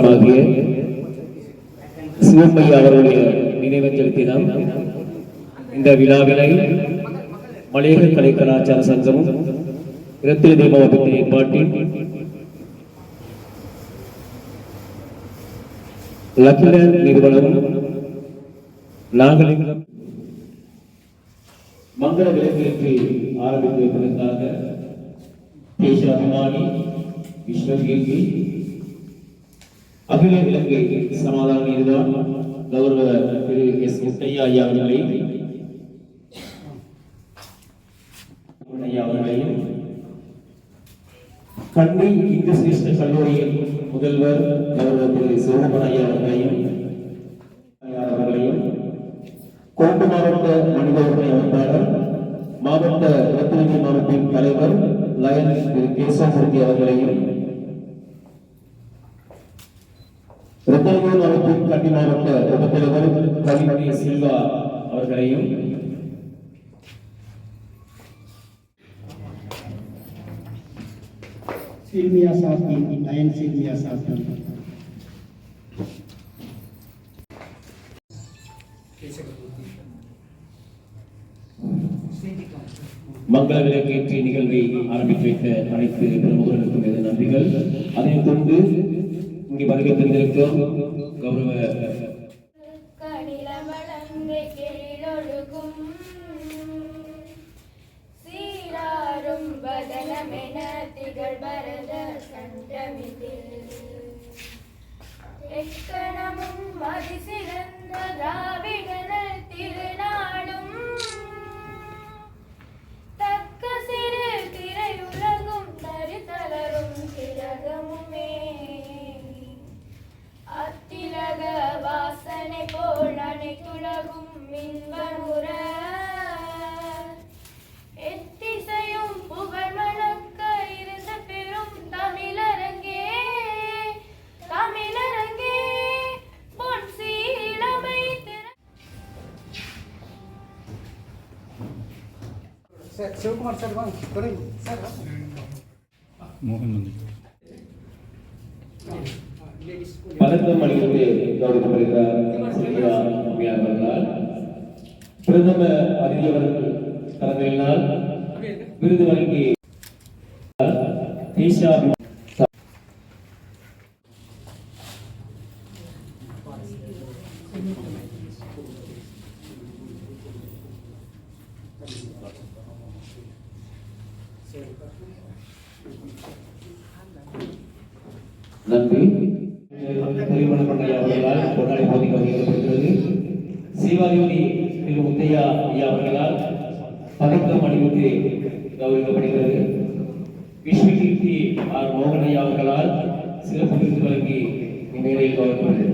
ஸ்தானமாகிய சிவமையா அவருடைய நினைவஞ்சலி தினம். இந்த விழாவினை மலையக கலை கலாச்சார சங்கமும் இரத்தின தீபத்தின் ஏற்பாட்டில் லக்கில நிறுவனமும் நாகலிங்கம் மங்கள விளக்கேற்றி ஆரம்பித்து வைப்பதற்காக தேசாபிமானி விஸ்வகீர்த்தி அகில இலங்கை சமாதான நீதிவான் கௌரவ திரு எஸ் முத்தையா ஐயா அவர்களையும் கண்டி இந்து சிரேஷ்ட கல்லூரியின் முதல்வர் கௌரவ திரு சிவகுமார் ஐயா அவர்களையும் கொழும்பு மாவட்ட மனித உரிமை அமைப்பாளர் மாவட்ட இரத்தின மாவட்டத்தின் தலைவர் லயன் திரு கேசவமூர்த்தி அவர்களையும் இரத்தின மாவட்டத்தின் கண்டி மாவட்ட உபத்தலைவர் கவிமணி சில்வா அவர்களையும் सिल्मिया साहब की लायन सिल्मिया साहब மங்கள விளக்கேற்றி நிகழ்வை ஆரம்பித்து வைத்த அனைத்து பிரமுகர்களுக்கும் எனது நன்றிகள். அதைத் தொடர்ந்து இங்கே வருகை தந்திருக்கும் கௌரவ வாசனை போல் அனைத்துலகும் மின்பமுற எத்திசையும் புகழ் வழக்க இருந்த பெரும் தமிழரங்கே தமிழரங்கே பொன் சீலமை शिवकुमार सर मोहन பதக்கம் அளித்து கௌரவிக்கப்படுகிறார் அவர்களால் பிரதம அதிதி அவர்கள் தலைமையினால் விருது வழங்கி நன்றி. கொண்டாடி போதி வருகிறது. சீவாயோதி திரு முத்தையா ஐயா அவர்களால் பதக்கம் அணிவித்து கௌரவிக்கப்படுகிறது. விஸ்வகீர்த்தி ஆர் மோகன் ஐயா அவர்களால் சிறப்பு விருது வழங்கி இந்நிலையில் கௌரவிக்கப்படுகிறது.